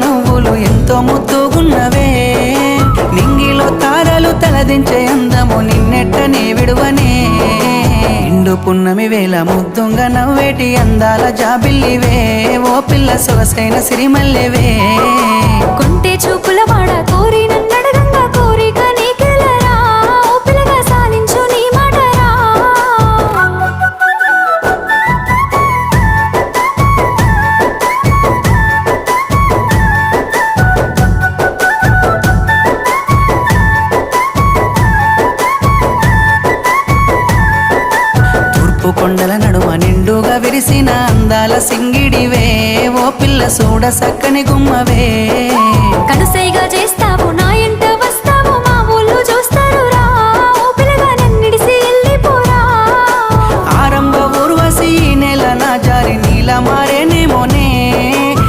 నువ్వులు ఎంతో ముద్దుగున్నవే నింగిలో తారలు తలదించే అందము నిన్నెట్టనే విడువనే ఇండు పున్నమి వేళ ముద్దుంగా నవ్వేటి అందాల జాబిల్లివే ఓ పిల్ల సొగసైన సిరిమల్లెవే కొంటే చూపుల వాడ కోరి నన్నడగంగా కోరిక నీకెలరా ఓ పిల్లగా సాధించు నీ మాటరా తూర్పు కొండల నడుమ నిండుగా విరిసిన అందాల సింగిడివే ఓ పిల్ల చూడ సక్కని గుమ్మవే కనుసైగా చేస్తే